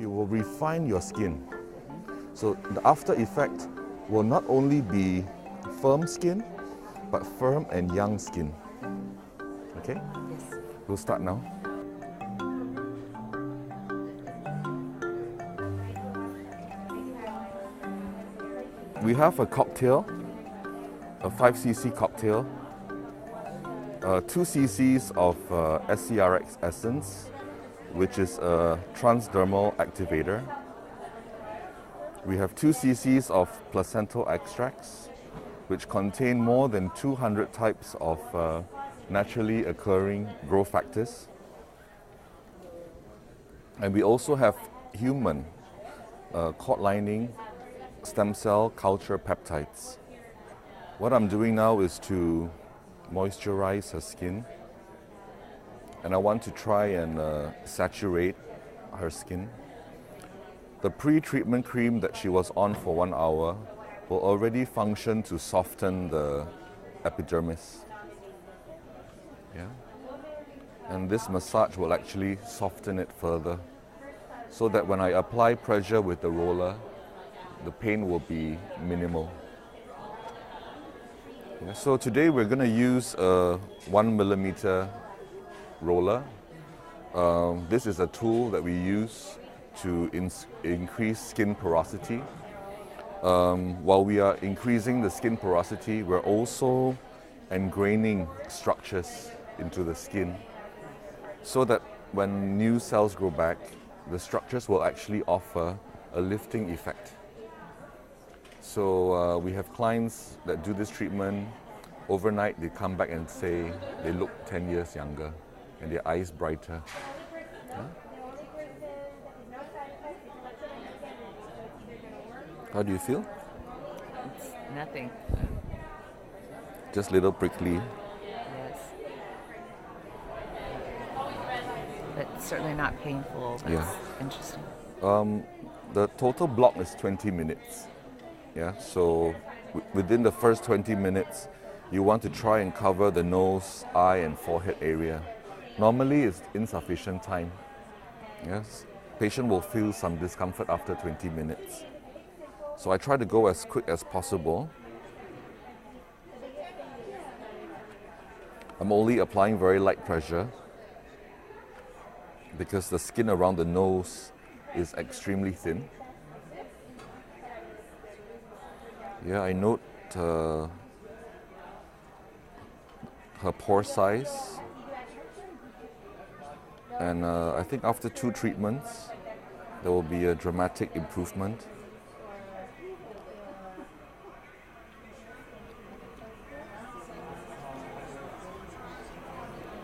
it will refine your skin. So the after effect will not only be firm skin, but firm and young skin. Okay? Yes. We'll start now. We have a cocktail, a 5cc cocktail, 2 cc's of SCRx essence, which is a transdermal activator. We have 2 cc's of placental extracts, which contain more than 200 types of naturally occurring growth factors. And we also have human cord lining stem cell culture peptides. What I'm doing now is to moisturize her skin, and I want to try and saturate her skin. The pre-treatment cream that she was on for 1 hour will already function to soften the epidermis. Yeah? And this massage will actually soften it further, so that when I apply pressure with the roller, the pain will be minimal. Yeah, so today we're going to use a 1mm roller. This is a tool that we use to increase skin porosity. While we are increasing the skin porosity, we're also engraining structures into the skin, so that when new cells grow back, the structures will actually offer a lifting effect. So we have clients that do this treatment. Overnight, they come back and say they look 10 years younger and their eyes brighter. Yeah? How do you feel? It's nothing. Just a little prickly. Yes. But certainly not painful. That's Yeah. interesting. The total block is 20 minutes. Yeah, so within the first 20 minutes, you want to try and cover the nose, eye, and forehead area. Normally, it's insufficient time. Yes, patient will feel some discomfort after 20 minutes. So I try to go as quick as possible. I'm only applying very light pressure because the skin around the nose is extremely thin. Yeah, I note her pore size, and I think after 2 treatments, there will be a dramatic improvement.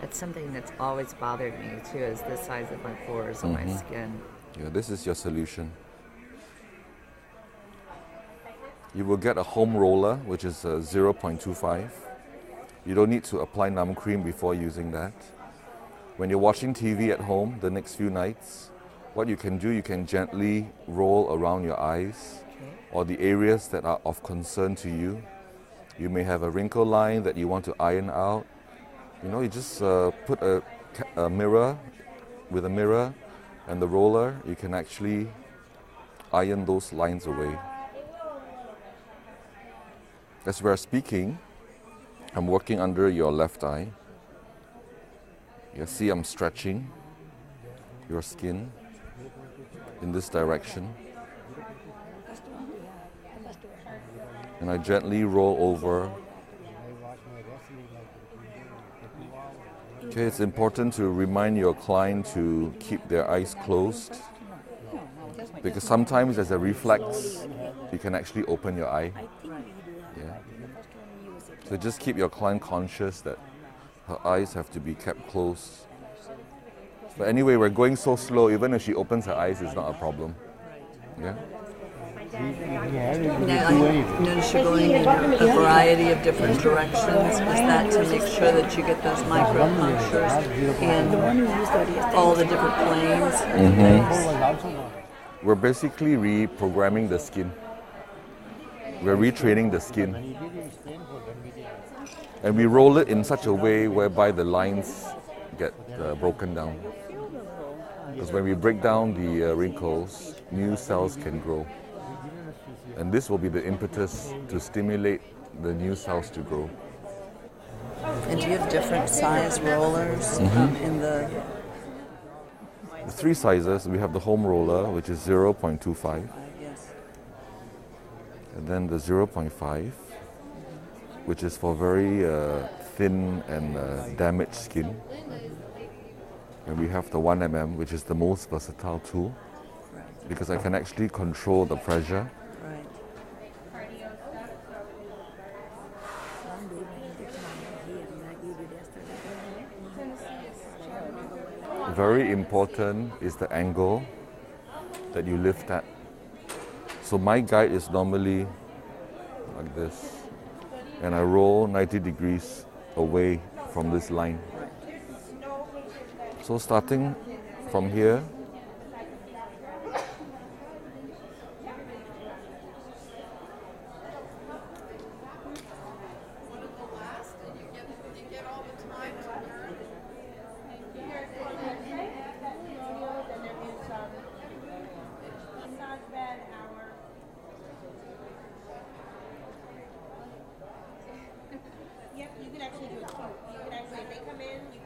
That's something that's always bothered me too, is the size of my pores on my skin. Yeah, this is your solution. You will get a home roller, which is 0.25. You don't need to apply numb cream before using that. When you're watching TV at home the next few nights, what you can do, you can gently roll around your eyes or the areas that are of concern to you. You may have a wrinkle line that you want to iron out. You know, you just put a mirror, with a mirror and the roller, you can actually iron those lines away. As we're speaking, I'm working under your left eye. You see I'm stretching your skin in this direction. And I gently roll over. Okay, it's important to remind your client to keep their eyes closed, because sometimes as a reflex, you can actually open your eye. Yeah. So just keep your client conscious that her eyes have to be kept closed. But anyway, we're going so slow, even if she opens her eyes, it's not a problem. Yeah? Now, I notice you're going in a variety of different directions. Is that to make sure that you get those micro punctures in all the different planes and things? We're basically reprogramming the skin. We're retraining the skin. And we roll it in such a way whereby the lines get broken down. Because when we break down the wrinkles, new cells can grow. And this will be the impetus to stimulate the new cells to grow. And do you have different size rollers in the... The three sizes, we have the home roller, which is 0.25, Yes. and then the 0.5, which is for very thin and damaged skin. And we have the 1 mm, which is the most versatile tool, because I can actually control the pressure. Right. Very important is the angle that you lift at. So my guide is normally like this, and I roll 90 degrees away from this line. So starting from here,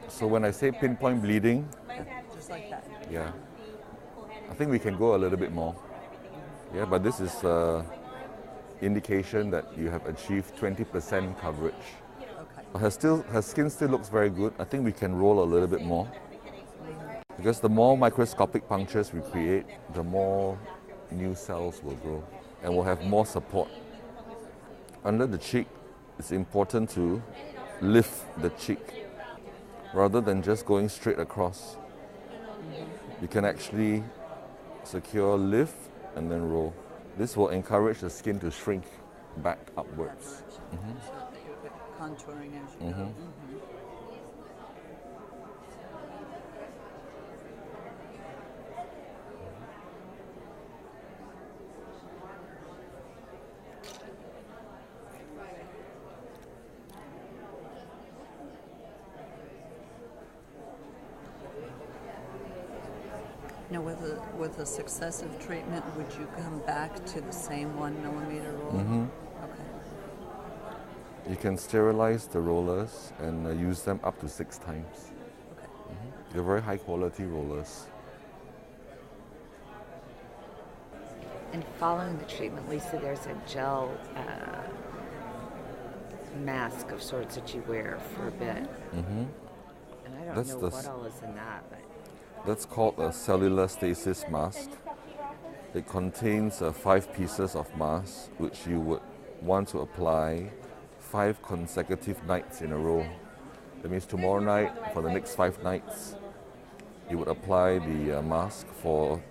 so when I say pinpoint bleeding, Just like that. yeah, I think we can go a little bit more. Yeah, but this is indication that you have achieved 20% coverage. Okay. Her skin still looks very good. I think we can roll a little bit more. Because the more microscopic punctures we create, the more new cells will grow and will have more support. Under the cheek, it's important to lift the cheek rather than just going straight across. You can actually secure, lift, and then roll. This will encourage the skin to shrink back upwards. Contouring as you go. Now, with a successive treatment, would you come back to the same 1 millimeter roller? Okay. You can sterilize the rollers and use them up to 6 times. Okay. They're very high quality rollers. And following the treatment, Lisa, there's a gel mask of sorts that you wear for a bit. And I don't know what all is in that, but That's called a cellular stasis mask. It contains 5 pieces of mask which you would want to apply 5 consecutive nights in a row. That means tomorrow night, for the next 5 nights, you would apply the mask for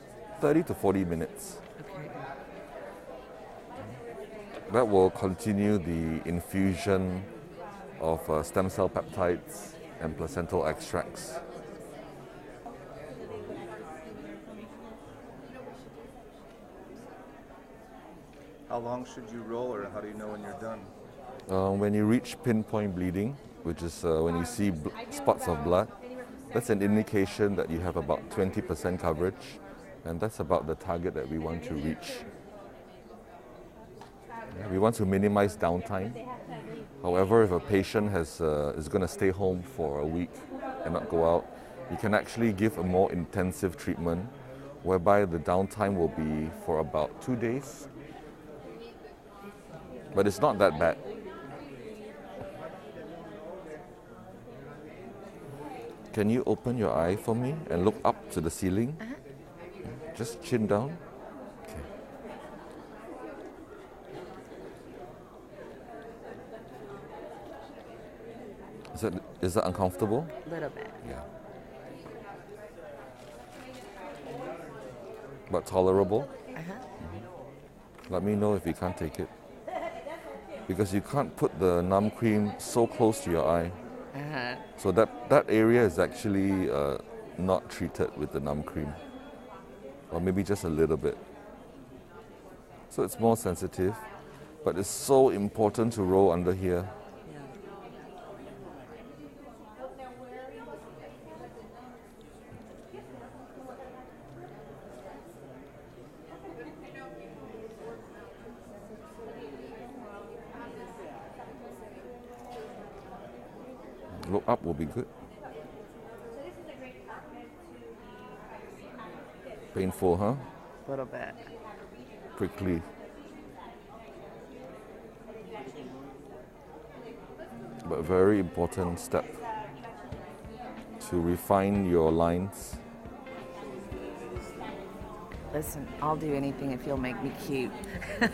30 to 40 minutes. okay. That will continue the infusion of stem cell peptides and placental extracts. How long should you roll, or how do you know when you're done? When you reach pinpoint bleeding, which is when you see spots of blood, that's an indication that you have about 20% coverage, and that's about the target that we want to reach. Yeah, we want to minimize downtime. However, if a patient is going to stay home for a week and not go out, you can actually give a more intensive treatment whereby the downtime will be for about 2 days. But it's not that bad. Can you open your eye for me and look up to the ceiling? Just chin down. Okay. Is that uncomfortable? A little bit. Yeah. But tolerable? Let me know if you can't take it. Because you can't put the numb cream so close to your eye. So that area is actually not treated with the numb cream. Or maybe just a little bit. So it's more sensitive. But it's so important to roll under here. Go up will be good. Painful, huh? A little bit. Prickly. But a very important step to refine your lines. Listen, I'll do anything if you'll make me cute. Do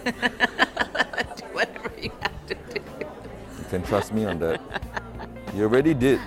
whatever you have to do. You can trust me on that. You already did.